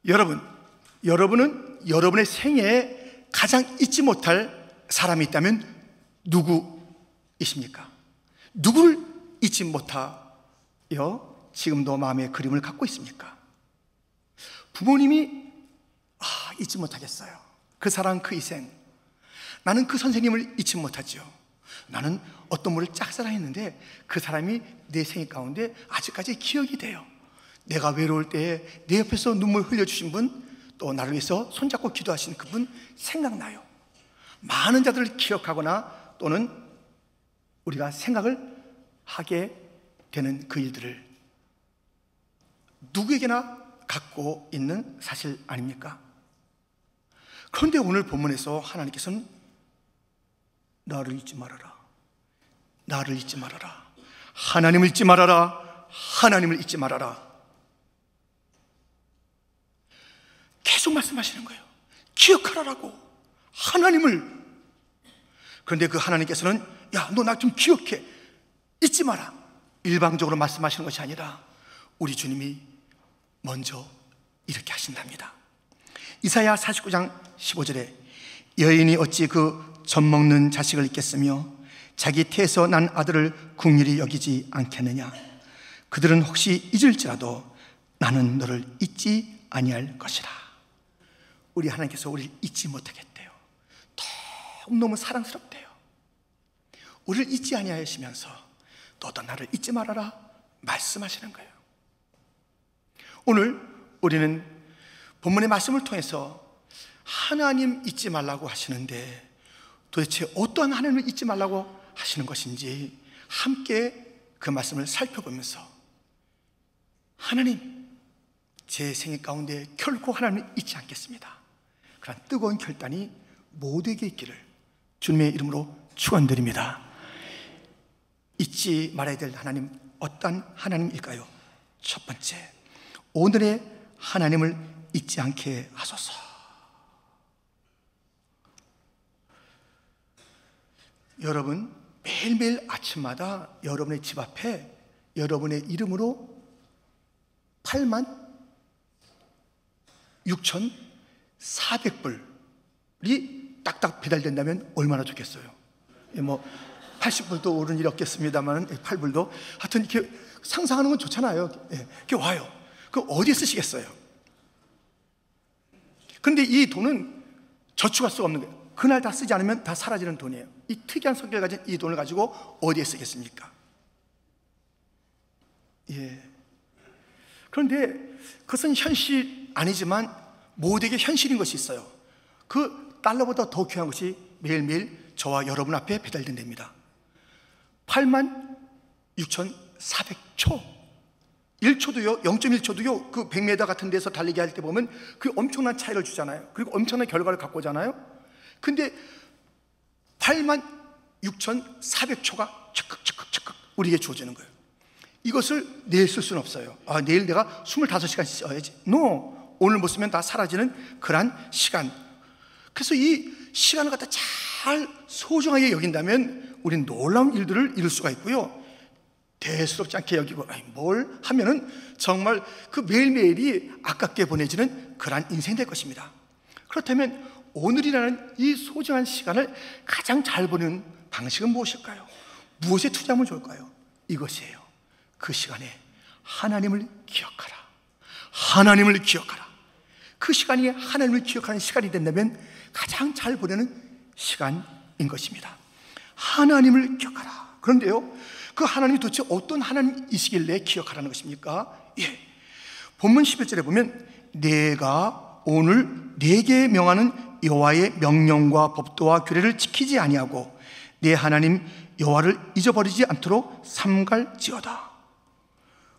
여러분은 여러분의 생애에 가장 잊지 못할 사람이 있다면 누구이십니까? 누구를 잊지 못하여 지금도 마음의 그림을 갖고 있습니까? 부모님이 잊지 못하겠어요. 그 사랑, 그 희생. 나는 그 선생님을 잊지 못하죠. 나는 어떤 분을 짝사랑했는데 그 사람이 내 생애 가운데 아직까지 기억이 돼요. 내가 외로울 때에 내 옆에서 눈물 흘려주신 분, 또 나를 위해서 손잡고 기도하신 그분 생각나요. 많은 자들을 기억하거나 또는 우리가 생각을 하게 되는 그 일들을 누구에게나 갖고 있는 사실 아닙니까? 그런데 오늘 본문에서 하나님께서는 나를 잊지 말아라, 나를 잊지 말아라, 하나님을 잊지 말아라, 하나님을 잊지 말아라, 계속 말씀하시는 거예요. 기억하라라고, 하나님을. 그런데 그 하나님께서는 야, 너 나 좀 기억해, 잊지 마라, 일방적으로 말씀하시는 것이 아니라 우리 주님이 먼저 이렇게 하신답니다. 이사야 49장 15절에 여인이 어찌 그 젖먹는 자식을 잊겠으며 자기 태에서 난 아들을 긍휼히 여기지 않겠느냐. 그들은 혹시 잊을지라도 나는 너를 잊지 아니할 것이라. 우리 하나님께서 우리를 잊지 못하겠대요. 너무너무 사랑스럽대요. 우리를 잊지 아니하시면서 너도 나를 잊지 말아라 말씀하시는 거예요. 오늘 우리는 본문의 말씀을 통해서 하나님 잊지 말라고 하시는데 도대체 어떠한 하나님을 잊지 말라고 하시는 것인지 함께 그 말씀을 살펴보면서 하나님, 제 생애 가운데 결코 하나님을 잊지 않겠습니다, 그런 뜨거운 결단이 모두에게 있기를 주님의 이름으로 축원드립니다. 잊지 말아야 될 하나님, 어떤 하나님일까요? 첫 번째, 오늘의 하나님을 잊지 않게 하소서. 여러분, 매일매일 아침마다 여러분의 집 앞에 여러분의 이름으로 86,400불이 딱딱 배달된다면 얼마나 좋겠어요. 80불도 오른 일이 없겠습니다만 8불도 하여튼 이렇게 상상하는 건 좋잖아요. 이렇게 와요. 그럼 어디에 쓰시겠어요? 그런데 이 돈은 저축할 수가 없는 거예요. 그날 다 쓰지 않으면 다 사라지는 돈이에요. 이 특이한 성격을 가진 이 돈을 가지고 어디에 쓰겠습니까? 그런데 그것은 현실 아니지만 모두에게 현실인 것이 있어요. 그 달러보다 더 귀한 것이 매일매일 저와 여러분 앞에 배달된답니다. 86,400초, 1초도요, 0.1초도요, 그 100m 같은 데서 달리기 할 때 보면 그 엄청난 차이를 주잖아요. 그리고 엄청난 결과를 갖고 오잖아요. 근데 86,400초가 척극 우리에게 주어지는 거예요. 이것을 내일 쓸 수는 없어요. 내일 내가 25시간 써야지. No, 오늘 못 쓰면 다 사라지는 그러한 시간. 그래서 이 시간을 갖다 잘 소중하게 여긴다면 우리는 놀라운 일들을 이룰 수가 있고요, 대수롭지 않게 여기고 뭘 하면은 정말 그 매일매일이 아깝게 보내지는 그러한 인생이 될 것입니다. 그렇다면 오늘이라는 이 소중한 시간을 가장 잘 보내는 방식은 무엇일까요? 무엇에 투자하면 좋을까요? 이것이에요. 그 시간에 하나님을 기억하라, 하나님을 기억하라. 그 시간이 하나님을 기억하는 시간이 된다면 가장 잘 보내는 시간인 것입니다. 하나님을 기억하라. 그런데요, 그 하나님이 도대체 어떤 하나님이시길래 기억하라는 것입니까? 본문 11절에 보면 내가 오늘 네게 명하는 여호와의 명령과 법도와 규례를 지키지 아니하고 내 하나님 여호와를 잊어버리지 않도록 삼갈지어다.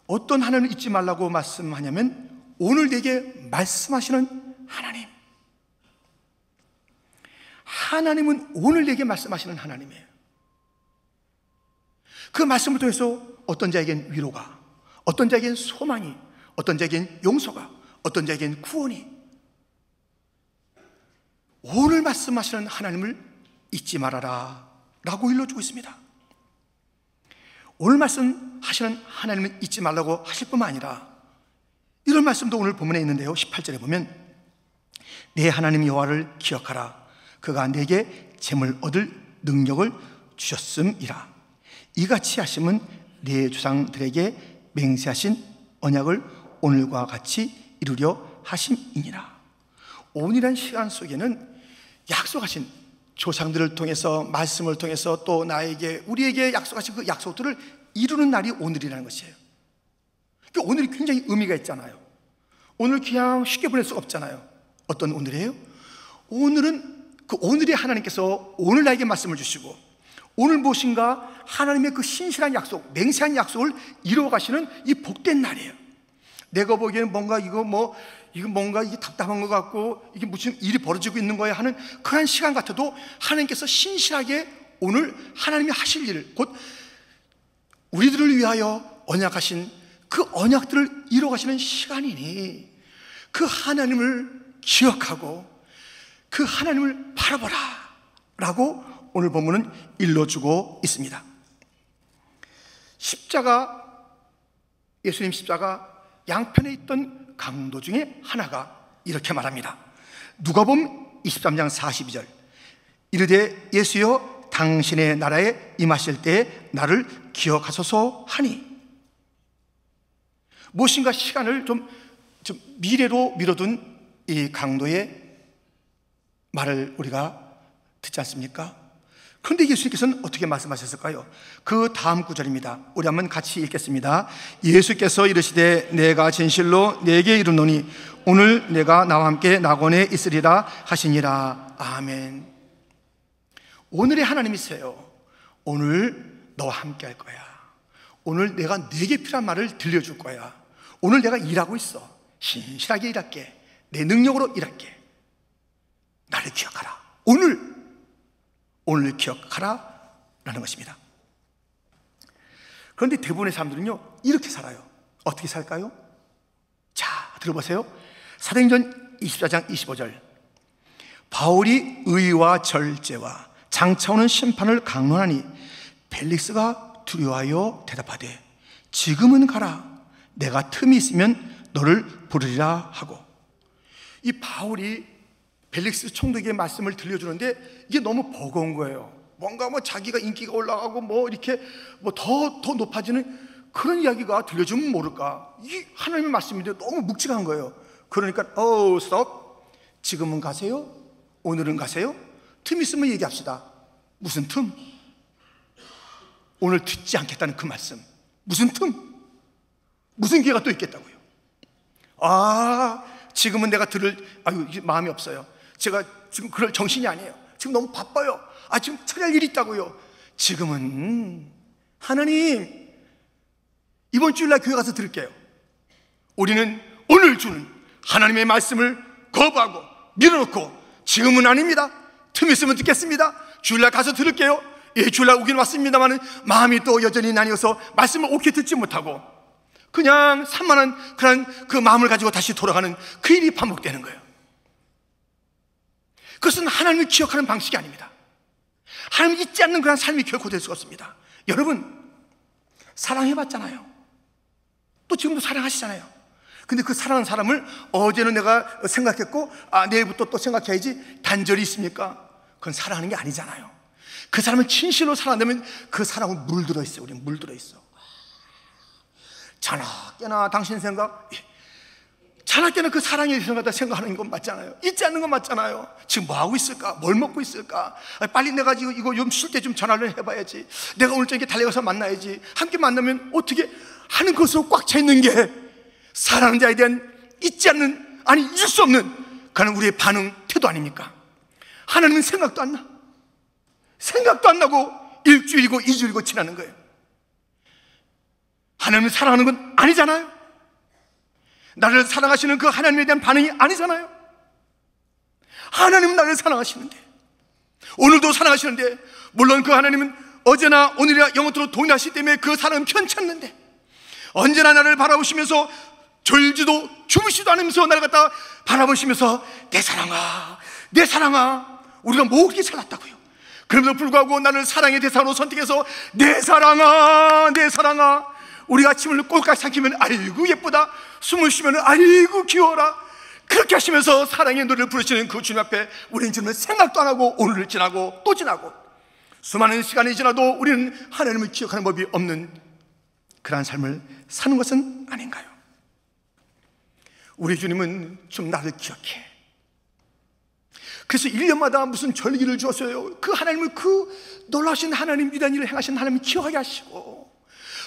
어떤 하나님을 잊지 말라고 말씀하냐면 오늘 내게 말씀하시는 하나님. 하나님은 오늘 내게 말씀하시는 하나님이에요. 그 말씀을 통해서 어떤 자에겐 위로가, 어떤 자에겐 소망이, 어떤 자에겐 용서가, 어떤 자에겐 구원이, 오늘 말씀하시는 하나님을 잊지 말아라 라고 일러주고 있습니다. 오늘 말씀하시는 하나님을 잊지 말라고 하실 뿐만 아니라 이런 말씀도 오늘 본문에 있는데요, 18절에 보면 내 하나님 여호와를 기억하라. 그가 내게 재물 얻을 능력을 주셨음이라. 이같이 하심은 내 조상들에게 맹세하신 언약을 오늘과 같이 이루려 하심이니라. 오늘이란 시간 속에는 약속하신, 조상들을 통해서, 말씀을 통해서 또 나에게, 우리에게 약속하신 그 약속들을 이루는 날이 오늘이라는 것이에요. 그러니까 오늘이 굉장히 의미가 있잖아요. 오늘 그냥 쉽게 보낼 수가 없잖아요. 어떤 오늘이에요? 오늘은 그 오늘이 하나님께서 오늘 나에게 말씀을 주시고, 오늘 무엇인가 하나님의 그 신실한 약속, 맹세한 약속을 이루어가시는 이 복된 날이에요. 내가 보기에는 뭔가 이거 뭔가 이게 답답한 것 같고, 이게 무슨 일이 벌어지고 있는 거야 하는 그런 시간 같아도 하나님께서 신실하게 오늘 하나님이 하실 일을, 곧 우리들을 위하여 언약하신 그 언약들을 이루어가시는 시간이니 그 하나님을 기억하고 그 하나님을 바라보라 라고 오늘 본문은 일러주고 있습니다. 십자가, 예수님 십자가 양편에 있던 강도 중에 하나가 이렇게 말합니다. 누가복음 23장 42절, 이르되 예수여 당신의 나라에 임하실 때에 나를 기억하소서 하니. 무엇인가 시간을 좀 미래로 미뤄둔 이 강도의 말을 우리가 듣지 않습니까? 그런데 예수님께서는 어떻게 말씀하셨을까요? 그 다음 구절입니다. 우리 한번 같이 읽겠습니다. 예수께서 이르시되 내가 진실로 내게 이르노니 오늘 내가 나와 함께 낙원에 있으리라 하시니라. 아멘. 오늘의 하나님이세요. 오늘 너와 함께 할 거야. 오늘 내가 내게 필요한 말을 들려줄 거야. 오늘 내가 일하고 있어. 신실하게 일할게. 내 능력으로 일할게. 나를 기억하라. 오늘 기억하라 라는 것입니다. 그런데 대부분의 사람들은요, 이렇게 살아요. 어떻게 살까요? 자, 들어보세요. 사도행전 24장 25절, 바울이 의와 절제와 장차 오는 심판을 강론하니 벨릭스가 두려워하여 대답하되 지금은 가라. 내가 틈이 있으면 너를 부르리라 하고. 이 바울이 벨릭스 총독에게 말씀을 들려주는데 이게 너무 버거운 거예요. 뭔가 자기가 인기가 올라가고 이렇게 더 높아지는 그런 이야기가 들려주면 모를까. 이게 하나님의 말씀인데 너무 묵직한 거예요. 그러니까 스톱. 지금은 가세요? 오늘은 가세요? 틈 있으면 얘기합시다. 무슨 틈? 오늘 듣지 않겠다는 그 말씀. 무슨 틈? 무슨 기회가 또 있겠다고요? 지금은 내가 마음이 없어요. 제가 지금 그럴 정신이 아니에요. 지금 너무 바빠요. 지금 처리할 일이 있다고요. 지금은 하나님, 이번 주일날 교회 가서 들을게요. 우리는 오늘 주는 하나님의 말씀을 거부하고 밀어놓고 지금은 아닙니다. 틈 있으면 듣겠습니다. 주일날 가서 들을게요. 주일날 오긴 왔습니다만 마음이 또 여전히 나뉘어서 말씀을 옳게 듣지 못하고 그냥 산만한 그런 그 마음을 가지고 다시 돌아가는 그 일이 반복되는 거예요. 그것은 하나님을 기억하는 방식이 아닙니다. 하나님을 잊지 않는 그런 삶이 결코 될 수가 없습니다. 여러분, 사랑해봤잖아요. 또 지금도 사랑하시잖아요. 근데 그 사랑하는 사람을 어제는 내가 생각했고 내일부터 또 생각해야지 단절이 있습니까? 그건 사랑하는 게 아니잖아요. 그 사람을 진실로 사랑한다면 그 사랑은 물들어 있어요. 우리는 물들어 있어. 자나깨나 당신 생각, 자나깨나 그 사랑에 생각하는 건 맞잖아요. 잊지 않는 건 맞잖아요. 지금 뭐 하고 있을까? 뭘 먹고 있을까? 빨리 내가 이거 좀 쉴 때 좀 전화를 해봐야지. 내가 오늘 저녁에 달려가서 만나야지. 함께 만나면 어떻게 하는 것으로 꽉 차 있는 게 사랑하는 자에 대한 잊지 않는, 잊을 수 없는 그런 우리의 반응, 태도 아닙니까? 하나님은 생각도 안 나. 생각도 안 나고 일주일이고 2주일이고 지나는 거예요. 하나님을 사랑하는 건 아니잖아요. 나를 사랑하시는 그 하나님에 대한 반응이 아니잖아요. 하나님은 나를 사랑하시는데, 오늘도 사랑하시는데, 물론 그 하나님은 어제나 오늘이나 영원토록 동일하시기 때문에 그 사랑은 편찮는데, 언제나 나를 바라보시면서 졸지도 주무시도 않으면서 나를 갖다 바라보시면서 내 사랑아, 내 사랑아, 우리가 뭐 그렇게 살았다고요. 그럼에도 불구하고 나를 사랑의 대상으로 선택해서 내 사랑아, 내 사랑아, 우리가 침을 꼴깍 삼키면 아이고 예쁘다, 숨을 쉬면 아이고 귀여워라, 그렇게 하시면서 사랑의 노래를 부르시는 그 주님 앞에 우리는 지금 생각도 안 하고 오늘을 지나고 또 지나고 수많은 시간이 지나도 우리는 하나님을 기억하는 법이 없는 그러한 삶을 사는 것은 아닌가요? 우리 주님은 좀 나를 기억해. 그래서 1년마다 무슨 절기를 주었어요. 그 하나님을, 그 놀라신 하나님, 위대한 일을 행하신 하나님을 기억하게 하시고,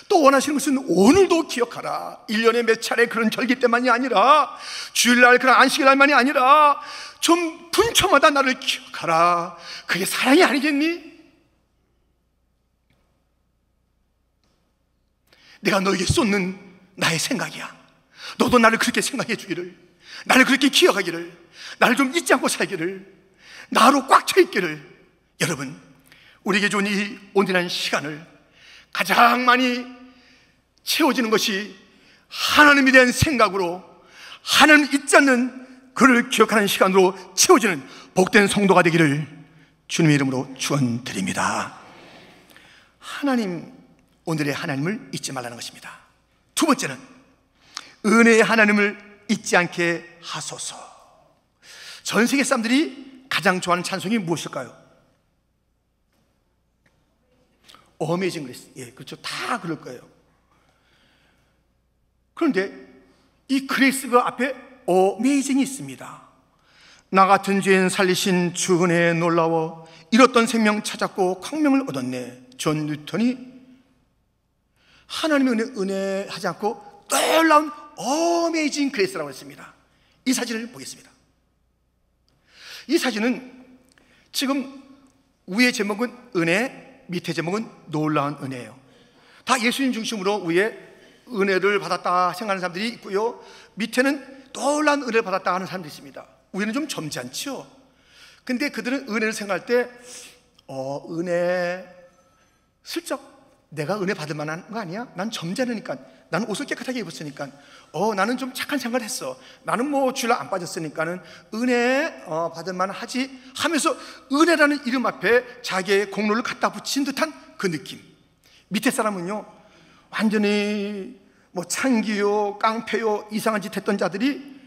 또 원하시는 것은 오늘도 기억하라. 1년에 몇 차례 그런 절기 때만이 아니라, 주일날 그런 안식일날만이 아니라 좀 분초마다 나를 기억하라. 그게 사랑이 아니겠니? 내가 너에게 쏟는 나의 생각이야. 너도 나를 그렇게 생각해 주기를, 나를 그렇게 기억하기를, 나를 좀 잊지 않고 살기를, 나로 꽉 차 있기를. 여러분, 우리에게 준 이 온전한 시간을 가장 많이 채워지는 것이 하나님에 대한 생각으로, 하나님을 잊지 않는 그를 기억하는 시간으로 채워지는 복된 성도가 되기를 주님의 이름으로 축원드립니다. 하나님, 오늘의 하나님을 잊지 말라는 것입니다. 두 번째는 은혜의 하나님을 잊지 않게 하소서. 전 세계 사람들이 가장 좋아하는 찬송이 무엇일까요? 어메이징 그레이스. 예, 그렇죠. 다 그럴 거예요. 그런데 이 그레이스가 앞에 어메이징이 있습니다. 나 같은 죄인 살리신 주 은혜에 놀라워 잃었던 생명 찾았고 광명을 얻었네. 존 뉴턴이 하나님의 은혜 하지 않고 놀라운 어메이징 그레이스라고 했습니다. 이 사진을 보겠습니다. 이 사진은 지금 위의 제목은 은혜, 밑에 제목은 놀라운 은혜예요. 다 예수님 중심으로 위에 은혜를 받았다 생각하는 사람들이 있고요, 밑에는 놀라운 은혜를 받았다 하는 사람들이 있습니다. 위는 좀 점잖죠. 근데 그들은 은혜를 생각할 때 은혜 슬쩍 내가 은혜 받을 만한 거 아니야? 난 점잖으니까, 나는 옷을 깨끗하게 입었으니까, 나는 좀 착한 생각을 했어, 나는 뭐 주일날 안 빠졌으니까는 은혜 받을 만하지 하면서 은혜라는 이름 앞에 자기의 공로를 갖다 붙인 듯한 그 느낌. 밑에 사람은요, 완전히 뭐 창기요, 깡패요, 이상한 짓 했던 자들이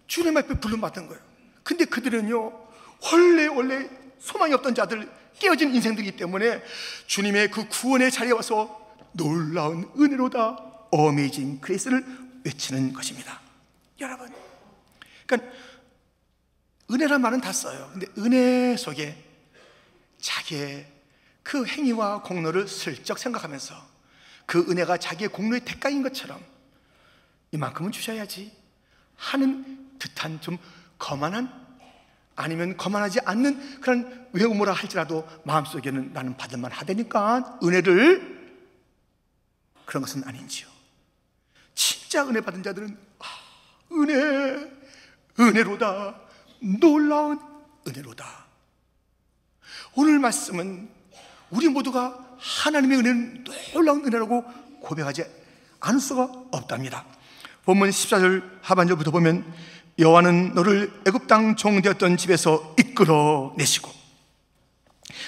주님 앞에 부름받은 거예요. 근데 그들은요, 원래 소망이 없던 자들, 깨어진 인생들이기 때문에 주님의 그 구원의 자리에 와서 놀라운 은혜로다, 어메이징 그레이스를 외치는 것입니다. 여러분, 그러니까 은혜란 말은 다 써요. 근데 은혜 속에 자기의 그 행위와 공로를 슬쩍 생각하면서 그 은혜가 자기의 공로의 대가인 것처럼 이만큼은 주셔야지 하는 듯한 좀 거만한, 아니면 거만하지 않는 그런 외모라 할지라도 마음속에는 나는 받을만 하다니까 은혜를, 그런 것은 아닌지요. 진짜 은혜 받은 자들은 은혜로다, 놀라운 은혜로다. 오늘 말씀은 우리 모두가 하나님의 은혜는 놀라운 은혜라고 고백하지 않을 수가 없답니다. 본문 14절 하반절부터 보면, 여호와는 너를 애굽 땅 종되었던 집에서 이끌어내시고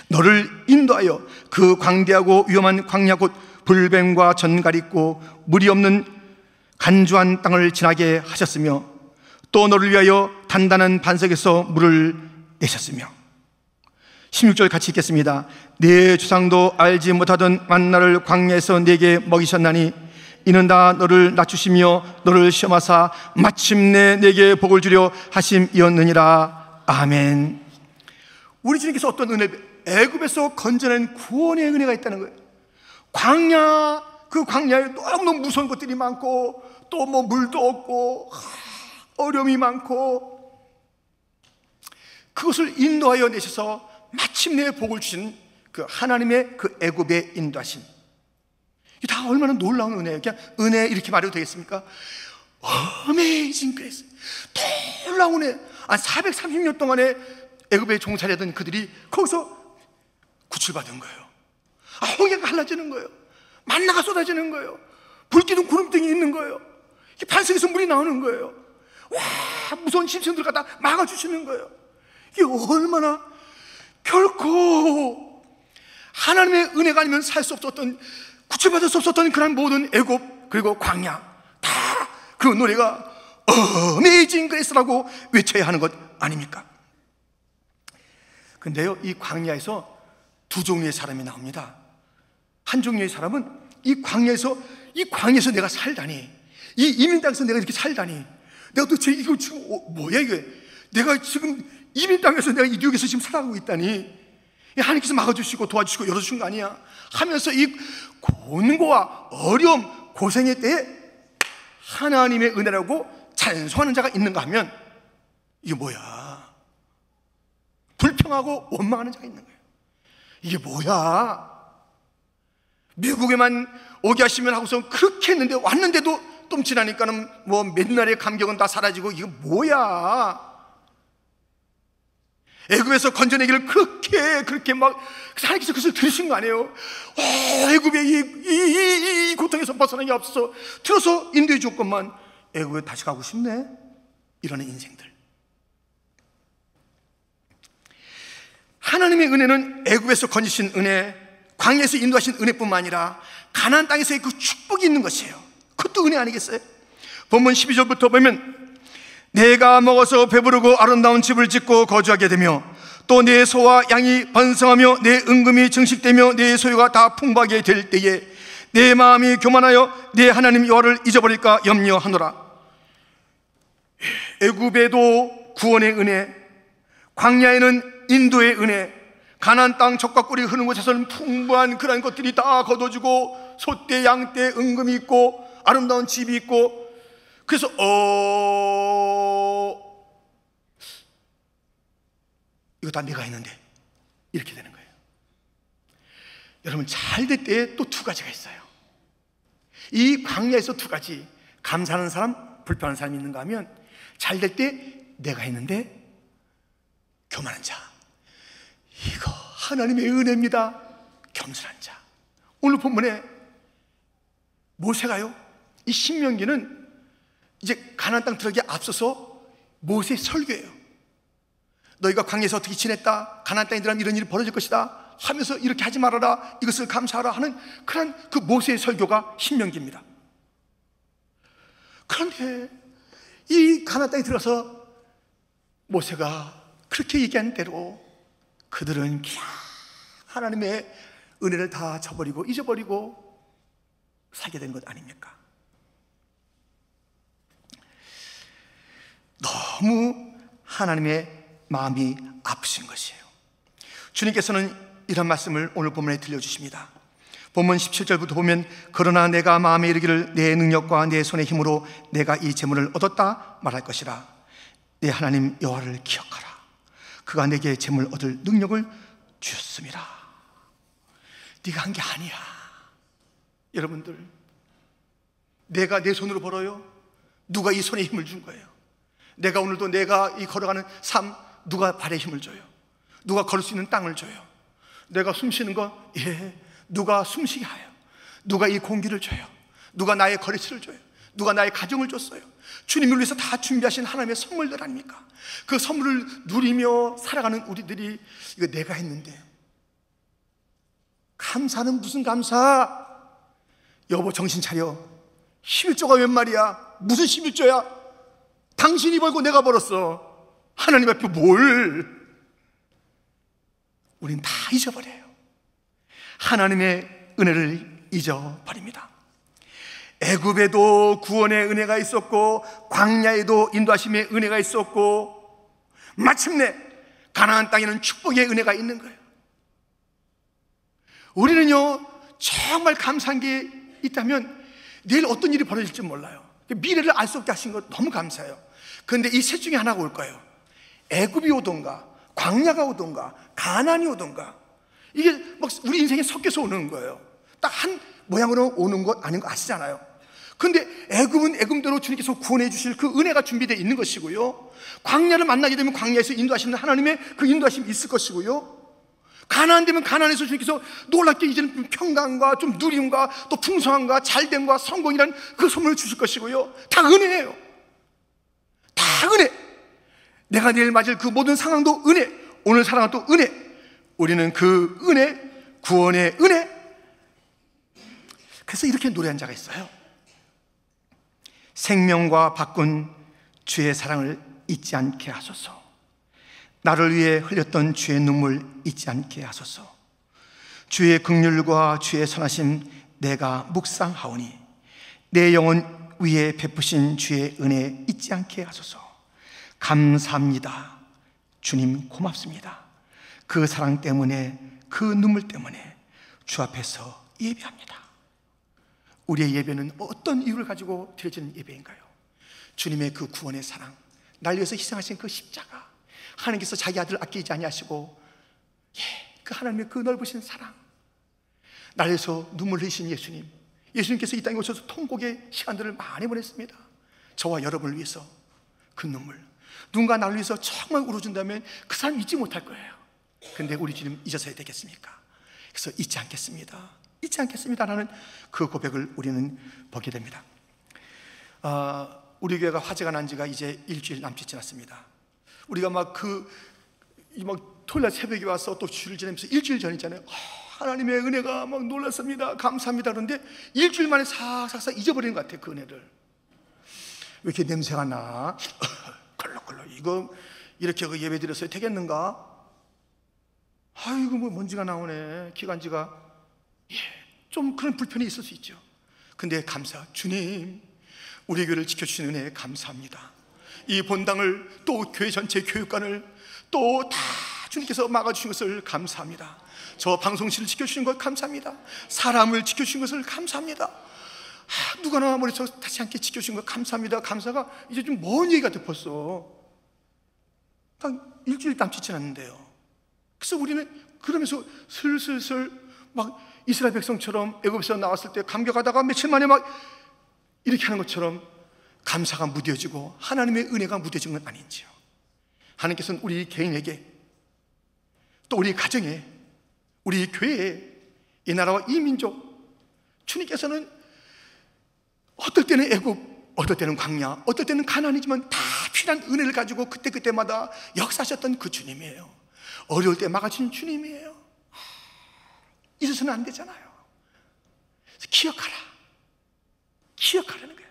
너를 인도하여 그 광대하고 위험한 광야 곧 불뱀과 전갈이 있고 물이 없는 간주한 땅을 지나게 하셨으며, 또 너를 위하여 단단한 반석에서 물을 내셨으며. 16절 같이 읽겠습니다. 내 조상도 알지 못하던 만나를 광야에서 내게 먹이셨나니 이는 다 너를 낮추시며 너를 시험하사 마침내 내게 복을 주려 하심이었느니라. 아멘. 우리 주님께서 어떤 은혜, 애굽에서 건져낸 구원의 은혜가 있다는 거예요. 광야, 그 광야에 너무너무 무서운 것들이 많고, 또 뭐 물도 없고 어려움이 많고, 그것을 인도하여 내셔서 마침내 복을 주신 그 하나님의 그 애굽의 인도하신, 이게 다 얼마나 놀라운 은혜예요. 그냥 은혜 이렇게 말해도 되겠습니까? 어메이징 그레이스, 놀라운 은혜. 430년 동안에 애굽에 종살이하던 그들이 거기서 구출받은 거예요. 홍해가 갈라지는 거예요. 만나가 쏟아지는 거예요. 불기둥 구름등이 있는 거예요. 반석에서 물이 나오는 거예요. 와, 무서운 짐승들 갖다 막아주시는 거예요. 이게 얼마나, 결코 하나님의 은혜가 아니면 살 수 없었던, 구출받을 수 없었던 그런 모든 애굽, 그리고 광야, 다 그 노래가 어메이징 그레이스라고 외쳐야 하는 것 아닙니까? 근데요, 이 광야에서 두 종류의 사람이 나옵니다. 한 종류의 사람은 이 광야에서 내가 살다니, 이 이민 땅에서 내가 이렇게 살다니, 내가 도대체 이거 지금 뭐야 이게, 내가 지금 이민 땅에서 내가 이 뉴욕에서 지금 살아가고 있다니, 하나님께서 막아주시고 도와주시고 열어주신 거 아니야 하면서 이 곤고와 어려움, 고생의 때에 하나님의 은혜라고 찬송하는 자가 있는가 하면, 이게 뭐야? 불평하고 원망하는 자가 있는 거예요. 이게 뭐야? 미국에만 오게 하시면 하고서 그렇게 했는데, 왔는데도 좀 지나니까는 뭐 맨날의 감격은 다 사라지고, 이게 뭐야? 애굽에서 건져내기를 그렇게 막 하나님께서 그것을 들으신 거 아니에요? 애굽의 이 고통에서 벗어나기 없어 들어서 인도해 줬건만 애굽에 다시 가고 싶네, 이러는 인생들. 하나님의 은혜는 애굽에서 건지신 은혜, 광야에서 인도하신 은혜뿐만 아니라 가나안 땅에서의 그 축복이 있는 것이에요. 그것도 은혜 아니겠어요? 본문 12절부터 보면, 내가 먹어서 배부르고 아름다운 집을 짓고 거주하게 되며, 또 내 소와 양이 번성하며 내 은금이 증식되며 내 소유가 다 풍부하게 될 때에 내 마음이 교만하여 내 하나님 여호와를 잊어버릴까 염려하노라. 애굽에도 구원의 은혜, 광야에는 인도의 은혜, 가나안 땅 젖과 꿀이 흐르는 곳에서는 풍부한 그런 것들이 다 거둬주고, 소떼 양떼 은금이 있고 아름다운 집이 있고, 그래서 이거 다 내가 했는데 이렇게 되는 거예요. 여러분, 잘 될 때에 또 두 가지가 있어요. 이 광야에서 두 가지, 감사하는 사람, 불평하는 사람이 있는가 하면, 잘 될 때 내가 했는데 교만한 자, 이거 하나님의 은혜입니다. 겸손한 자. 오늘 본문에 모세가요, 이 신명기는 이제 가나안 땅 들어가기에 앞서서 모세의 설교예요. 너희가 광야에서 어떻게 지냈다, 가나안 땅에 들어가면 이런 일이 벌어질 것이다 하면서, 이렇게 하지 말아라, 이것을 감사하라 하는 그런 그 모세의 설교가 신명기입니다. 그런데 이 가나안 땅에 들어가서 모세가 그렇게 얘기한 대로 그들은 그냥 하나님의 은혜를 다 저버리고 잊어버리고 살게 된 것 아닙니까? 너무 하나님의 마음이 아프신 것이에요. 주님께서는 이런 말씀을 오늘 본문에 들려주십니다. 본문 17절부터 보면, 그러나 내가 마음에 이르기를 내 능력과 내 손의 힘으로 내가 이 재물을 얻었다 말할 것이라. 내 하나님 여호와를 기억하라. 그가 내게 재물 얻을 능력을 주셨음이라. 네가 한 게 아니야. 여러분들, 내가 내 손으로 벌어요? 누가 이 손에 힘을 준 거예요? 내가 오늘도 내가 이 걸어가는 삶, 누가 발에 힘을 줘요? 누가 걸을 수 있는 땅을 줘요? 내가 숨 쉬는 거, 누가 숨쉬게 하여? 누가 이 공기를 줘요? 누가 나의 거리수를 줘요? 누가 나의 가정을 줬어요? 주님을 위해서 다 준비하신 하나님의 선물들 아닙니까? 그 선물을 누리며 살아가는 우리들이, 이거 내가 했는데, 감사는 무슨 감사? 여보, 정신 차려. 11조가 웬 말이야? 무슨 11조야? 당신이 벌고 내가 벌었어. 하나님 앞에 뭘? 우린 다 잊어버려요. 하나님의 은혜를 잊어버립니다. 애굽에도 구원의 은혜가 있었고, 광야에도 인도하심의 은혜가 있었고, 마침내 가나안 땅에는 축복의 은혜가 있는 거예요. 우리는요, 정말 감사한 게 있다면 내일 어떤 일이 벌어질지 몰라요. 미래를 알 수 없게 하신 것 너무 감사해요. 그런데 이 셋 중에 하나가 올 거예요. 애굽이 오던가, 광야가 오던가, 가나안이 오던가, 이게 막 우리 인생에 섞여서 오는 거예요. 딱 한 모양으로 오는 것 아닌 거 아시잖아요. 그런데 애굽은 애굽대로 주님께서 구원해 주실 그 은혜가 준비되어 있는 것이고요, 광야를 만나게 되면 광야에서 인도하시는 하나님의 그 인도하심이 있을 것이고요, 가나안 되면 가나안에서 주님께서 놀랍게 이제는 평강과 좀 누림과 또 풍성함과 잘됨과 성공이라는 그 선물을 주실 것이고요. 다 은혜예요. 다 은혜. 내가 내일 맞을 그 모든 상황도 은혜, 오늘 살아가는 또 은혜. 우리는 그 은혜, 구원의 은혜. 그래서 이렇게 노래한 자가 있어요. 생명과 바꾼 주의 사랑을 잊지 않게 하소서. 나를 위해 흘렸던 주의 눈물 잊지 않게 하소서. 주의 긍휼과 주의 선하심 내가 묵상하오니 내 영혼 위에 베푸신 주의 은혜 잊지 않게 하소서. 감사합니다. 주님 고맙습니다. 그 사랑 때문에, 그 눈물 때문에 주 앞에서 예배합니다. 우리의 예배는 어떤 이유를 가지고 드려지는 예배인가요? 주님의 그 구원의 사랑, 날 위해서 희생하신 그 십자가, 하나님께서 자기 아들을 아끼지 아니하시고 그 하나님의 그 넓으신 사랑, 날 위해서 눈물 흘리신 예수님, 예수님께서 이 땅에 오셔서 통곡의 시간들을 많이 보냈습니다. 저와 여러분을 위해서 그 눈물, 누군가 나를 위해서 정말 울어준다면 그 사람 잊지 못할 거예요. 근데 우리 주님 잊어서야 되겠습니까? 그래서 잊지 않겠습니다, 잊지 않겠습니다라는 그 고백을 우리는 보게 됩니다. 우리 교회가 화재가 난 지가 이제 일주일 남짓 지났습니다. 우리가 막 토요일 새벽에 와서 또 주일을 지내면서 일주일 전이잖아요. 하나님의 은혜가 막 놀랐습니다, 감사합니다. 그런데 일주일 만에 싹싹 잊어버리는 것 같아요. 그 은혜를. 왜 이렇게 냄새가 나? 컬럭컬럭. 이거 이렇게 예배 드렸어야 되겠는가? 아이고 뭐 먼지가 나오네, 기관지가. 좀 그런 불편이 있을 수 있죠. 근데 주님, 우리 교회를 지켜주신 은혜에 감사합니다. 이 본당을, 또 교회 전체 교육관을 또 다 주님께서 막아주신 것을 감사합니다. 저 방송실을 지켜주신 것 감사합니다. 사람을 지켜주신 것을 감사합니다. 누가나 머리서 다치 않게 지켜주신 것 감사합니다. 감사가 이제 좀 먼 얘기 같아. 벌써 딱 일주일 남짓 지났는데요. 그래서 우리는 그러면서 슬슬 막 이스라엘 백성처럼 애굽에서 나왔을 때 감격하다가 며칠 만에 막 이렇게 하는 것처럼 감사가 무뎌지고 하나님의 은혜가 무뎌진 건 아닌지요. 하나님께서는 우리 개인에게, 또 우리 가정에, 우리 교회에, 이 나라와 이 민족, 주님께서는 어떨 때는 애굽, 어떨 때는 광야, 어떨 때는 가난이지만 다 필요한 은혜를 가지고 그때마다 역사하셨던 그 주님이에요. 어려울 때 막아주신 주님이에요. 잊어서는 안 되잖아요. 기억하라는 거예요.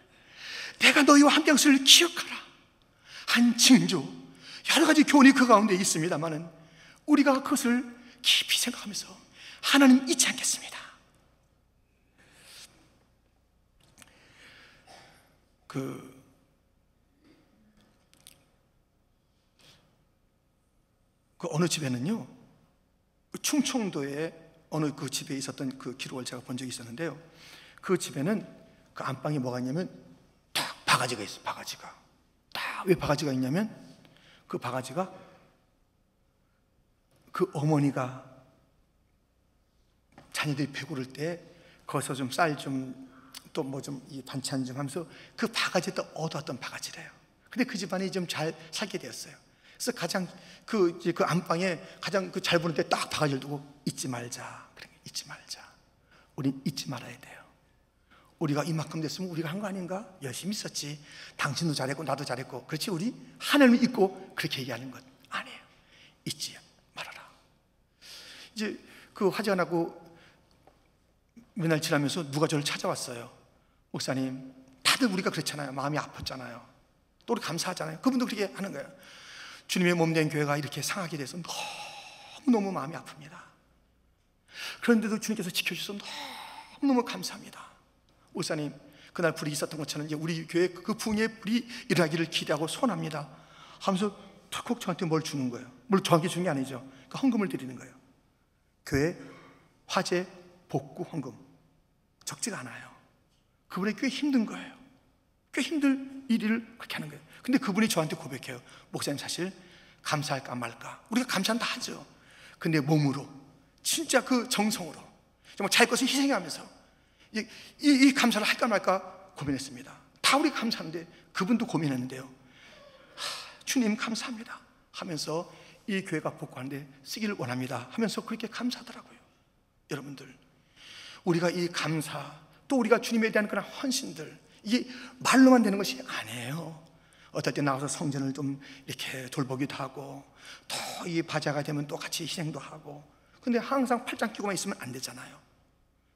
내가 너희와 함께 한 것을 기억하라. 한 징조, 여러 가지 교훈이 그 가운데 있습니다만은 우리가 그것을 깊이 생각하면서 하나님 잊지 않겠습니다. 그 어느 집에는요, 충청도에 어느 그 집에 있었던 그 기록을 제가 본 적이 있었는데요. 그 집에는 그 안방에 뭐가 있냐면 딱 바가지가 있어요. 바가지가 딱 왜 바가지가 있냐면 그 바가지가 그 어머니가 자녀들이 배고를 때 거기서 좀 쌀 좀 또 뭐 좀 이 반찬 좀 하면서 그 바가지에다 얻어왔던 바가지래요. 근데 그 집안이 좀 잘 살게 되었어요. 그래서 가장 그 안방에 가장 그 잘 보는 데 딱 바가지를 두고 잊지 말자. 그래, 잊지 말자. 우린 잊지 말아야 돼요. 우리가 이만큼 됐으면 우리가 한 거 아닌가? 열심히 있었지. 당신도 잘했고 나도 잘했고. 그렇지, 우리 하나님을 잊고 그렇게 얘기하는 것 아니에요. 잊지 말아라. 이제 그 화제가 나고 몇 날 지나면서 누가 저를 찾아왔어요. 목사님, 다들 우리가 그렇잖아요. 마음이 아팠잖아요. 또 우리 감사하잖아요. 그분도 그렇게 하는 거예요. 주님의 몸된 교회가 이렇게 상하게 돼서 너무너무 마음이 아픕니다. 그런데도 주님께서 지켜주셔서 너무너무 감사합니다. 목사님, 그날 불이 있었던 것처럼 이제 우리 교회 그 붕에 불이 일어나기를 기대하고 소원합니다 하면서 툭 저한테 뭘 주는 거예요. 뭘 저한테 주는 게 아니죠. 그러니까 헌금을 드리는 거예요. 교회 화재 복구 헌금 적지가 않아요. 그분이 꽤 힘든 거예요. 꽤 힘들 일을 그렇게 하는 거예요. 근데 그분이 저한테 고백해요. 목사님, 사실 감사할까 말까. 우리가 감사는 다 하죠. 근데 몸으로, 진짜 그 정성으로 정말 자기 것을 희생하면서 이 감사를 할까 말까 고민했습니다. 다 우리 감사하는데 그분도 고민했는데요. 주님 감사합니다 하면서 이 교회가 복구하는데 쓰기를 원합니다 하면서 그렇게 감사하더라고요. 여러분들, 우리가 이 감사, 또 우리가 주님에 대한 그런 헌신들, 이게 말로만 되는 것이 아니에요. 어떨 때 나와서 성전을 좀 이렇게 돌보기도 하고, 또 이 바자가 되면 또 같이 희생도 하고. 근데 항상 팔짱 끼고만 있으면 안 되잖아요.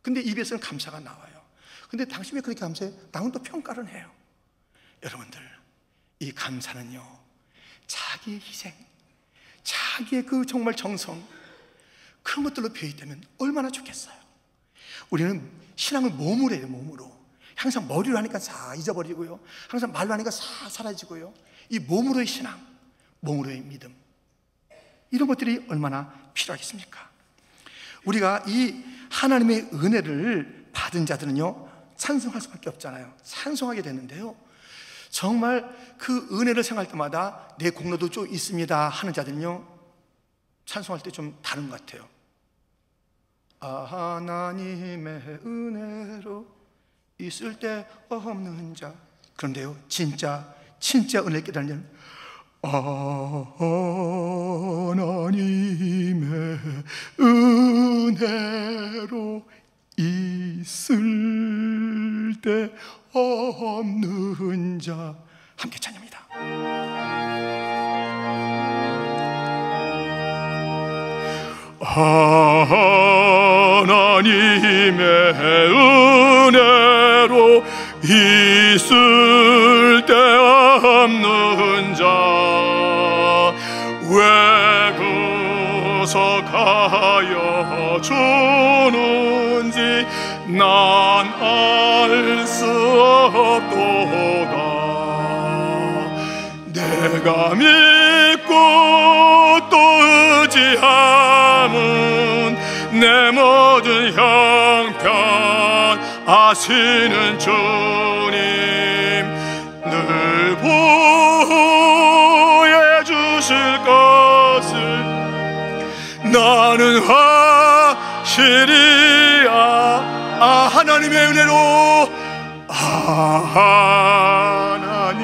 근데 입에서는 감사가 나와요. 근데 당신 왜 그렇게 감사해? 나는 또 평가를 해요. 여러분들, 이 감사는요, 자기의 희생, 자기의 그 정말 정성, 그런 것들로 배이되면 얼마나 좋겠어요. 우리는 신앙을 몸으로 해요. 몸으로. 항상 머리로 하니까 다 잊어버리고요, 항상 말로 하니까 다 사라지고요. 이 몸으로의 신앙, 몸으로의 믿음, 이런 것들이 얼마나 필요하겠습니까? 우리가 이 하나님의 은혜를 받은 자들은요, 찬송할 수밖에 없잖아요. 찬송하게 되는데요, 정말 그 은혜를 생각할 때마다 내 공로도 좀 있습니다 하는 자들은요, 찬송할 때 좀 다른 것 같아요. 하나님의 은혜로 있을 때 없는 자. 그런데요, 진짜 은혜를 깨달으면 하나님의 은혜로 있을 때 없는 자. 함께 찬양합니다. 하나님의 은혜로 있을 때 없는 자, 왜 구속하여 주는지 난 알 수 없도다. 내가 믿고 또 의지함은 내 모든 형편 아시는 주님 늘 보호해 주실 것을 나는 확실히야. 하나님의 은혜로, 하나님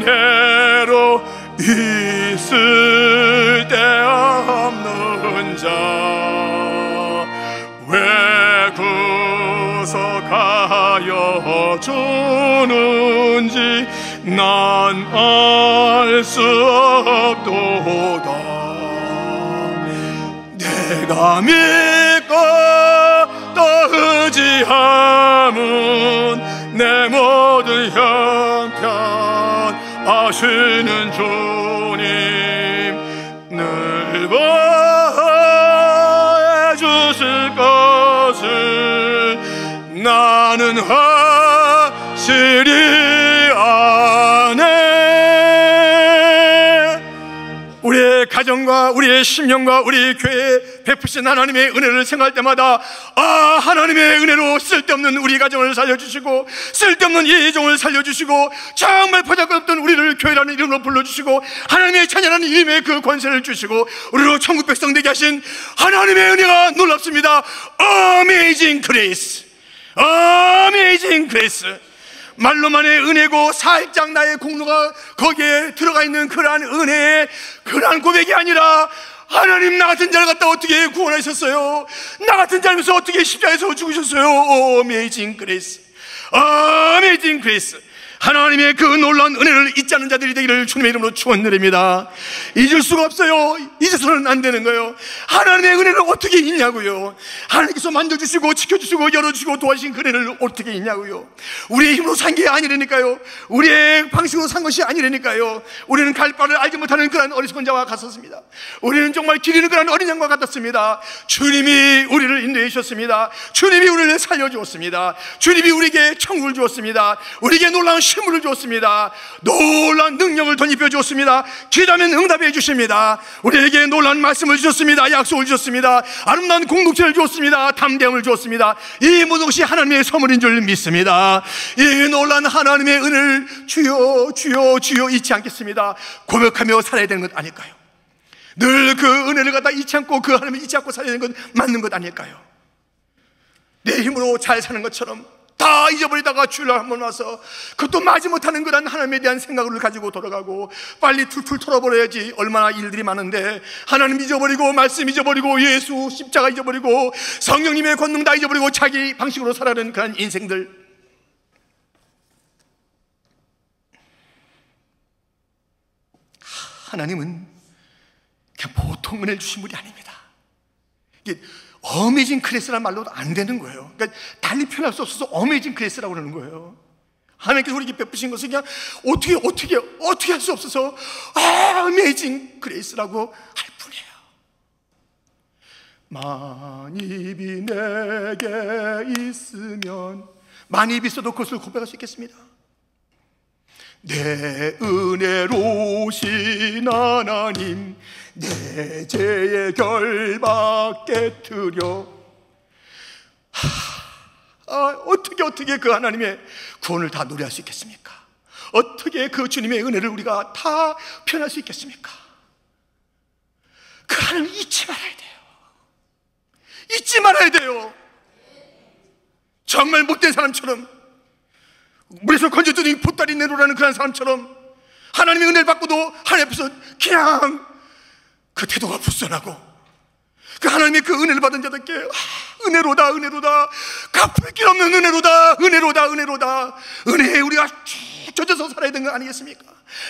은혜로 있을 때 없는 자, 왜 구속하여 주는지 난 알 수 없도다. 내가 믿고 또 의지함은 내 모든 형편 아시는 주님 늘 보호해 주실 것을 나는 확실히 아네. 우리의 가정과 우리의 심령과 우리 교회에 베푸신 하나님의 은혜를 생각할 때마다 하나님의 은혜로 쓸데없는 우리 가정을 살려주시고 쓸데없는 이 종을 살려주시고 정말 보잘것없던 우리를 교회라는 이름으로 불러주시고 하나님의 찬양하는 이름의 그 권세를 주시고 우리로 천국 백성 되게 하신 하나님의 은혜가 놀랍습니다. Amazing Grace, Amazing Grace. 말로만의 은혜고 살짝 나의 공로가 거기에 들어가 있는 그러한 은혜의 그러한 고백이 아니라 하나님 나 같은 자를 갖다 어떻게 구원하셨어요? 나 같은 자면서 어떻게 십자가에서 죽으셨어요? Amazing Grace, Amazing Grace. 하나님의 그 놀라운 은혜를 잊지 않는 자들이 되기를 주님의 이름으로 축원드립니다. 잊을 수가 없어요. 잊어서는 안 되는 거예요. 하나님의 은혜를 어떻게 잊냐고요? 하나님께서 만져주시고 지켜주시고 열어주시고 도와주신 그 은혜를 어떻게 잊냐고요? 우리의 힘으로 산 게 아니라니까요. 우리의 방식으로 산 것이 아니라니까요. 우리는 갈 바를 알지 못하는 그런 어리석은 자와 같았습니다. 우리는 정말 길 잃은 그런 어린 양과 같았습니다. 주님이 우리를 인도해 주셨습니다. 주님이 우리를 살려주었습니다. 주님이 우리에게 천국을 주었습니다. 우리에게 놀라운 신물을 주었습니다. 놀라운 능력을 덧입혀 주었습니다. 기도하면 응답해 주십니다. 우리에게 놀라운 말씀을 주셨습니다. 약속을 주셨습니다. 아름다운 공동체를 주었습니다. 담대함을 주었습니다. 이 모든 것이 하나님의 선물인 줄 믿습니다. 이 놀라운 하나님의 은혜를 주여 주여 주여 잊지 않겠습니다. 고백하며 살아야 되는 것 아닐까요? 늘 그 은혜를 갖다 잊지 않고 그 하나님을 잊지 않고 살아야 되는 것 맞는 것 아닐까요? 내 힘으로 잘 사는 것처럼 다 잊어버리다가 주일날 한번 와서 그것도 마지 못하는 그런 하나님에 대한 생각을 가지고 돌아가고 빨리 툴툴 털어버려야지. 얼마나 일들이 많은데 하나님 잊어버리고 말씀 잊어버리고 예수 십자가 잊어버리고 성령님의 권능 다 잊어버리고 자기 방식으로 살아가는 그런 인생들. 하나님은 그냥 보통 은혜 주신 분이 아닙니다. 이게 어메이징 그레이스라는 말로도 안 되는 거예요. 그러니까 달리 표현할 수 없어서 어메이징 그레이스라고 그러는 거예요. 하나님께서 우리에게 베푸신 것을 그냥 어떻게 할 수 없어서 어메이징 그레이스라고 할 뿐이에요. 만입이 내게 있으면, 만입이 있어도 그것을 고백할 수 있겠습니다. 내 은혜로우신 하나님, 내 죄의 결박 깨트려. 어떻게 그 하나님의 구원을 다 노래할 수 있겠습니까? 어떻게 그 주님의 은혜를 우리가 다 표현할 수 있겠습니까? 그 하나님을 잊지 말아야 돼요. 잊지 말아야 돼요. 정말 못된 사람처럼, 물에서 건져주니 보따리 내놓으라는 그런 사람처럼 하나님의 은혜를 받고도 하나님 앞에서 그냥 그 태도가 불순하고, 그 하나님의 그 은혜를 받은 자들께 은혜로다 갚을 길 없는 은혜로다 은혜에 우리가 쭉 젖어서 살아야 되는 거 아니겠습니까?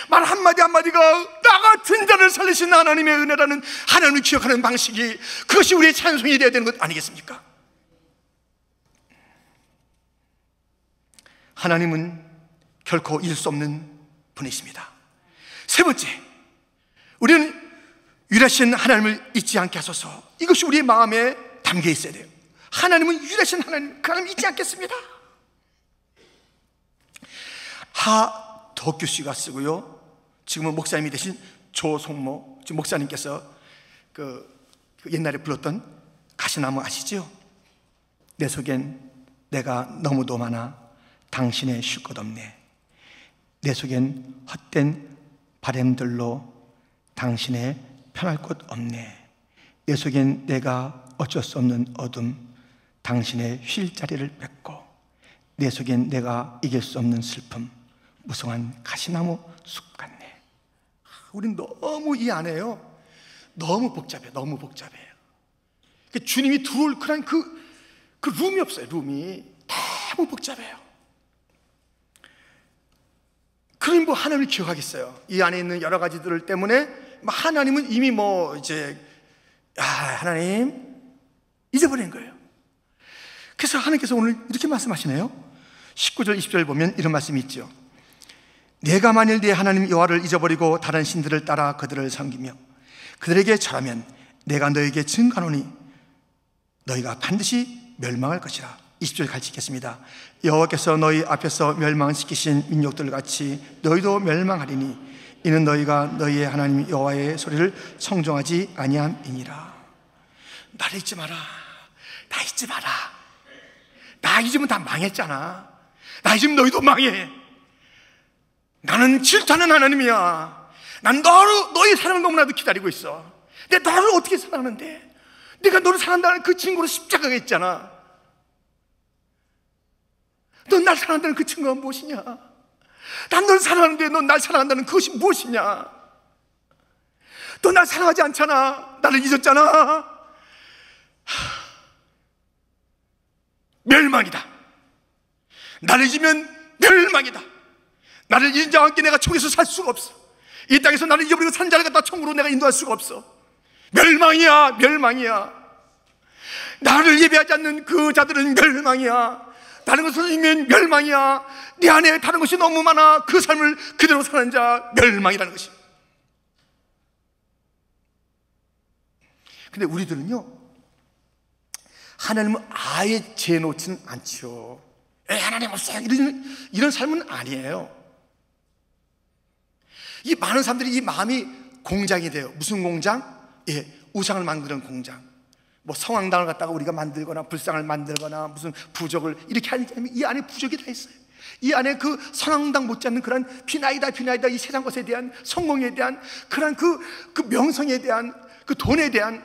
말 한마디가 나 같은 자를 살리신 하나님의 은혜라는 하나님을 기억하는 방식이, 그것이 우리의 찬송이 되어야 되는 것 아니겠습니까? 하나님은 결코 잊을 수 없는 분이십니다. 세 번째, 우리는 유일하신 하나님을 잊지 않게 하소서. 이것이 우리의 마음에 담겨 있어야 돼요. 하나님은 유일하신 하나님, 그 하나님 잊지 않겠습니다. 하덕규 씨가 쓰고요, 지금은 목사님이 되신 조송모 지금 목사님께서 그 옛날에 불렀던 가시나무 아시죠? 내 속엔 내가 너무도 많아 당신의 쉴 것 없네. 내 속엔 헛된 바램들로 당신의 편할 곳 없네. 내 속엔 내가 어쩔 수 없는 어둠, 당신의 쉴 자리를 뺏고, 내 속엔 내가 이길 수 없는 슬픔, 무성한 가시나무 숲 같네. 우린 너무 이 안에요, 너무 복잡해요. 주님이 들어올 그런 그 룸이 없어요. 룸이 너무 복잡해요. 그럼 뭐 하나님을 기억하겠어요? 이 안에 있는 여러 가지들 때문에 하나님은 이미 하나님 잊어버린 거예요. 그래서 하나님께서 오늘 이렇게 말씀하시네요. 19절 20절 보면 이런 말씀이 있죠. 내가 만일 네 하나님 여호와를 잊어버리고 다른 신들을 따라 그들을 섬기며 그들에게 절하면 내가 너에게 증가하노니 너희가 반드시 멸망할 것이라. 20절 같이 읽겠습니다. 여호와께서 너희 앞에서 멸망시키신 민족들 같이 너희도 멸망하리니 이는 너희가 너희의 하나님 여호와의 소리를 청종하지 아니함이니라. 나를 잊지 마라. 나 잊지 마라. 나 잊으면 다 망했잖아. 나 잊으면 너희도 망해. 나는 질투하는 하나님이야. 난 너의 사랑을 너무나도 기다리고 있어. 내가 너를 어떻게 사랑하는데? 내가 너를 사랑한다는 그 증거로 십자가가 있잖아. 넌 날 사랑한다는 그 증거가 무엇이냐? 난 널 사랑하는데 넌 날 사랑한다는 그것이 무엇이냐? 너 날 사랑하지 않잖아. 나를 잊었잖아. 멸망이다. 나를 잊으면 멸망이다. 나를 잊은 자와 함께 내가 천국에서 살 수가 없어. 이 땅에서 나를 잊어버리고 산 자를 갖다 천국으로 내가 인도할 수가 없어. 멸망이야. 나를 예배하지 않는 그 자들은 멸망이야. 다른 것을 잊으면 멸망이야. 네 안에 다른 것이 너무 많아. 그 삶을 그대로 사는 자 멸망이라는 것이. 근데 우리들은요, 하나님은 아예 재놓지는 않죠. 하나님 없어요, 이런 삶은 아니에요. 이 많은 사람들이 이 마음이 공장이 돼요. 무슨 공장? 우상을 만드는 공장. 성황당을 갖다가 우리가 만들거나 불상을 만들거나 무슨 부적을 이렇게 하는 사람이 이 안에 부적이 다 있어요. 이 안에 그 성황당 못지않는 그런 비나이다 이 세상 것에 대한 성공에 대한 그런 그 명성에 대한 그 돈에 대한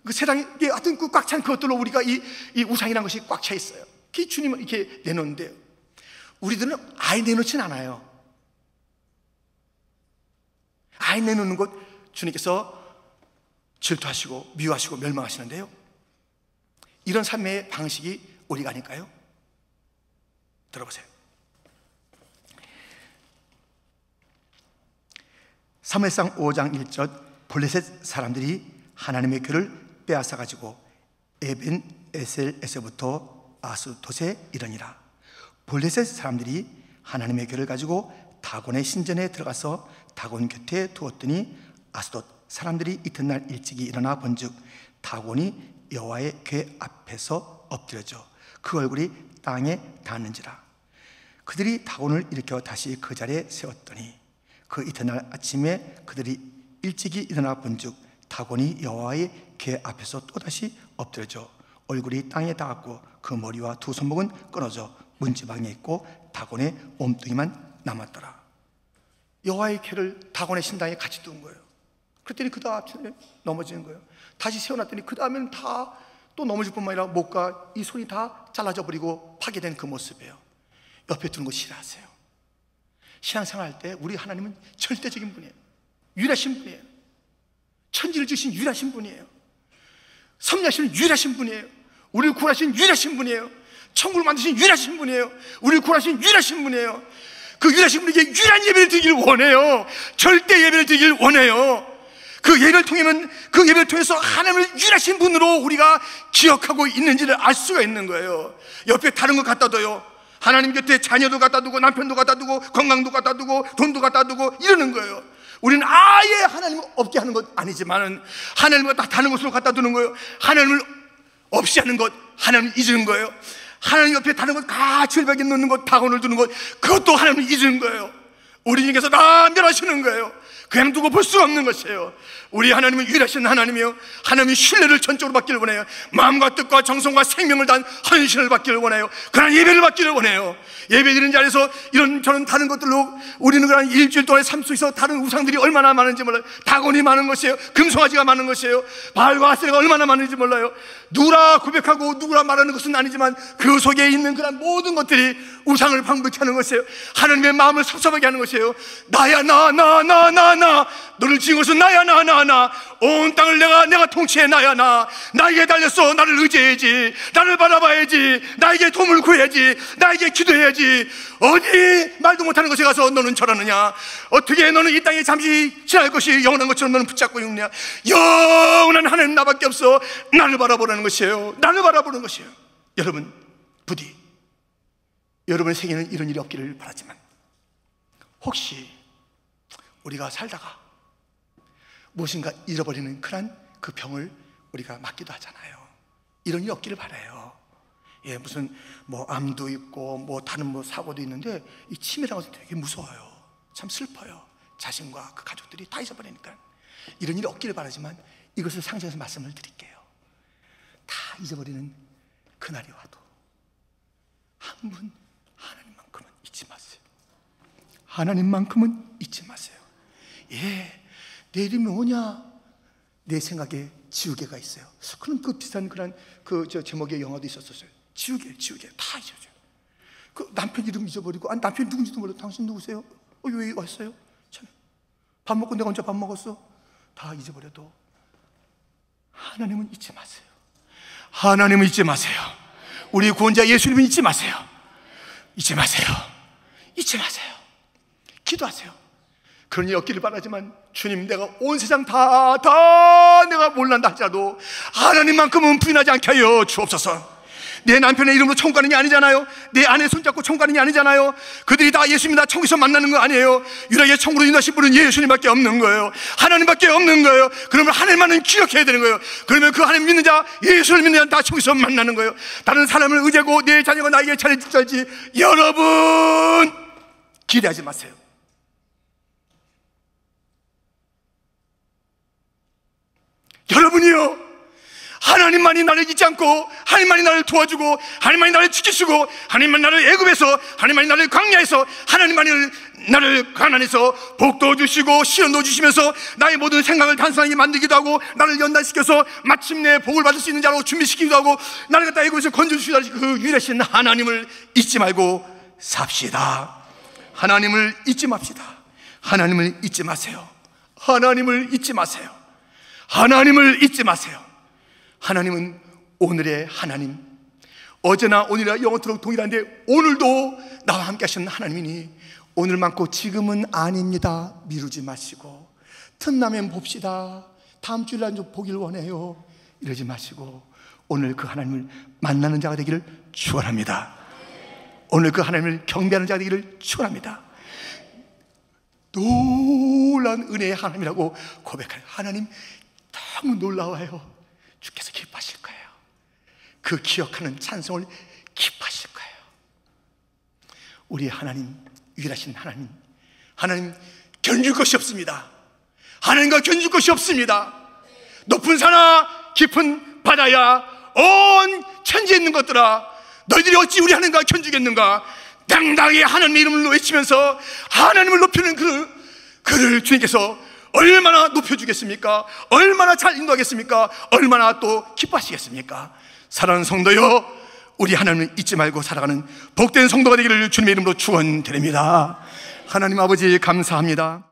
그 세상에 하여튼 그 꽉 찬 그것들로 우리가 이 우상이라는 것이 꽉 차 있어요. 그 주님은 이렇게 내놓는데요, 우리들은 아예 내놓지는 않아요. 아예 내놓는 것 주님께서 질투하시고 미워하시고 멸망하시는데요, 이런 삶의 방식이 우리가 아닐까요? 들어보세요. 사무엘상 5장 1절, 블레셋 사람들이 하나님의 궤를 빼앗아 가지고 에벤 에셀에서부터 아스돗에 이르니라. 블레셋 사람들이 하나님의 궤를 가지고 다곤의 신전에 들어가서 다곤 곁에 두었더니 아스돗 사람들이 이튿날 일찍이 일어나 본즉 다곤이 여호와의 궤 앞에서 엎드려져 그 얼굴이 땅에 닿았는지라. 그들이 다곤을 일으켜 다시 그 자리에 세웠더니 그 이튿날 아침에 그들이 일찍이 일어나 본즉 다곤이 여호와의 궤 앞에서 또다시 엎드려져 얼굴이 땅에 닿았고 그 머리와 두 손목은 끊어져 문지방에 있고 다곤의 몸뚱이만 남았더라. 여호와의 궤를 다곤의 신당에 같이 둔 거예요. 그랬더니 그 다음에 넘어지는 거예요. 다시 세워놨더니 그 다음에는 다 또 넘어질 뿐만 아니라 목과 이 손이 다 잘라져 버리고 파괴된 그 모습이에요. 옆에 두는 거 싫어하세요. 신앙생활 할 때 우리 하나님은 절대적인 분이에요. 유일하신 분이에요. 천지를 주신 유일하신 분이에요. 섭리하시는 유일하신 분이에요. 우리를 구원하신 유일하신 분이에요. 천국을 만드신 유일하신 분이에요. 우리를 구원하신 유일하신 분이에요. 그 유일하신 분에게 유일한 예배를 드리길 원해요. 절대 예배를 드리길 원해요. 그 예배를 통해서 하나님을 유일하신 분으로 우리가 기억하고 있는지를 알 수가 있는 거예요. 옆에 다른 거 갖다 둬요. 하나님 곁에 자녀도 갖다 두고 남편도 갖다 두고 건강도 갖다 두고 돈도 갖다 두고 이러는 거예요. 우리는 아예 하나님을 없게 하는 것 아니지만은 하나님을 다 다른 곳으로 갖다 두는 거예요. 하나님을 없이 하는 것, 하나님을 잊은 거예요. 하나님 옆에 다른 것 다 절벽에 놓는 것, 다곤을 두는 것, 그것도 하나님을 잊은 거예요. 우리 중에서 다 멸하시는 거예요. 그냥 두고 볼 수가 없는 것이에요. 우리 하나님은 유일하신 하나님이요, 하나님이 신뢰를 전적으로 받기를 원해요. 마음과 뜻과 정성과 생명을 다한 헌신을 받기를 원해요. 그런 예배를 받기를 원해요. 예배드리는 자리에서 이런저런 다른 것들로 우리는 그런 일주일 동안의 삶 속에서 다른 우상들이 얼마나 많은지 몰라요. 다곤이 많은 것이에요. 금송아지가 많은 것이에요. 바알과 아세라가 얼마나 많은지 몰라요. 누구라 고백하고 누구라 말하는 것은 아니지만 그 속에 있는 그런 모든 것들이 우상을 방불케 하는 것이에요. 하나님의 마음을 섭섭하게 하는 것이에요. 나야 나 너를 지은 것은 나야 나 온 땅을 내가 통치해. 나야 나에게 달렸어. 나를 의지해야지. 나를 바라봐야지. 나에게 도움을 구해야지. 나에게 기도해야지. 어디 말도 못하는 곳에 가서 너는 절하느냐? 어떻게 너는 이 땅에 잠시 지날 것이 영원한 것처럼 너는 붙잡고 있느냐? 영원한 하나님 나밖에 없어. 나를 바라보라는 것이에요. 나를 바라보는 것이에요. 여러분, 부디 여러분의 세계는 이런 일이 없기를 바라지만 혹시 우리가 살다가 무엇인가 잃어버리는 그 병을 우리가 맞기도 하잖아요. 이런 일이 없기를 바라요. 예, 무슨 암도 있고 다른 사고도 있는데 이 치매라는 것은 되게 무서워요. 참 슬퍼요. 자신과 그 가족들이 다 잊어버리니까. 이런 일이 없기를 바라지만 이것을 상징해서 말씀을 드릴게요. 다 잊어버리는 그날이 와도 한 분 하나님만큼은 잊지 마세요. 하나님만큼은 잊지 마세요. 예, 내 이름이 뭐냐? 내 생각에 지우개가 있어요. 그럼 그 비슷한 그런 제목의 영화도 있었어요. 지우개 다 잊어줘요. 그 남편 이름 잊어버리고, 남편 누군지도 몰라요. 당신 누구세요? 왜 왔어요? 참, 밥 먹고 내가 언제 밥 먹었어? 다 잊어버려도 하나님은 잊지 마세요. 하나님은 잊지 마세요. 우리 구원자 예수님은 잊지 마세요. 잊지 마세요. 잊지 마세요. 기도하세요. 그런 일이 없기를 바라지만 주님, 내가 온 세상 다 내가 몰란다 할지라도 하나님만큼은 부인하지 않게 하여 주옵소서. 내 남편의 이름으로 천국 가는 게 아니잖아요. 내 아내 손잡고 천국 가는 게 아니잖아요. 그들이 다 예수님 다 천국에서 만나는 거 아니에요. 유일하게 천국으로 인도하신 분은 예수님밖에 없는 거예요. 하나님밖에 없는 거예요. 그러면 하나님만은 기억해야 되는 거예요. 그러면 그 하나님 믿는 자, 예수를 믿는 자 다 천국에서 만나는 거예요. 다른 사람을 의지하고 내 자녀가 나에게 잘해줄지 여러분 기대하지 마세요. 여러분이요, 하나님만이 나를 잊지 않고 하나님만이 나를 도와주고 하나님만이 나를 지키시고 하나님만이 나를 애굽에서 하나님만이 나를 광야에서 하나님만이 나를 가난해서 복도 주시고 시련도 주시면서 나의 모든 생각을 단순하게 만들기도 하고 나를 연단시켜서 마침내 복을 받을 수 있는 자로 준비시키기도 하고 나를 갖다 애굽에서 건져주시다 그 유일하신 하나님을 잊지 말고 삽시다. 하나님을 잊지 맙시다. 하나님을 잊지 마세요. 하나님을 잊지 마세요. 하나님을 잊지 마세요. 하나님은 오늘의 하나님, 어제나 오늘이나 영원토록 동일한데 오늘도 나와 함께 하시는 하나님이니 오늘만고 지금은 아닙니다. 미루지 마시고 틈나면 봅시다. 다음 주일날 좀 보길 원해요. 이러지 마시고 오늘 그 하나님을 만나는 자가 되기를 축원합니다. 오늘 그 하나님을 경배하는 자가 되기를 축원합니다. 놀라운 은혜의 하나님이라고 고백하는 하나님 너무 놀라워요. 주께서 기뻐하실 거예요. 그 기억하는 찬송을 기뻐하실 거예요. 우리 하나님, 유일하신 하나님, 하나님 견줄 것이 없습니다. 하나님과 견줄 것이 없습니다. 높은 산아 깊은 바다야 온 천지에 있는 것들아 너희들이 어찌 우리 하나님과 견주겠는가. 당당히 하나님의 이름을 외치면서 하나님을 높이는 그를 주님께서 얼마나 높여주겠습니까? 얼마나 잘 인도하겠습니까? 얼마나 또 기뻐하시겠습니까? 사랑하는 성도여, 우리 하나님을 잊지 말고 살아가는 복된 성도가 되기를 주님의 이름으로 축원드립니다. 하나님 아버지 감사합니다.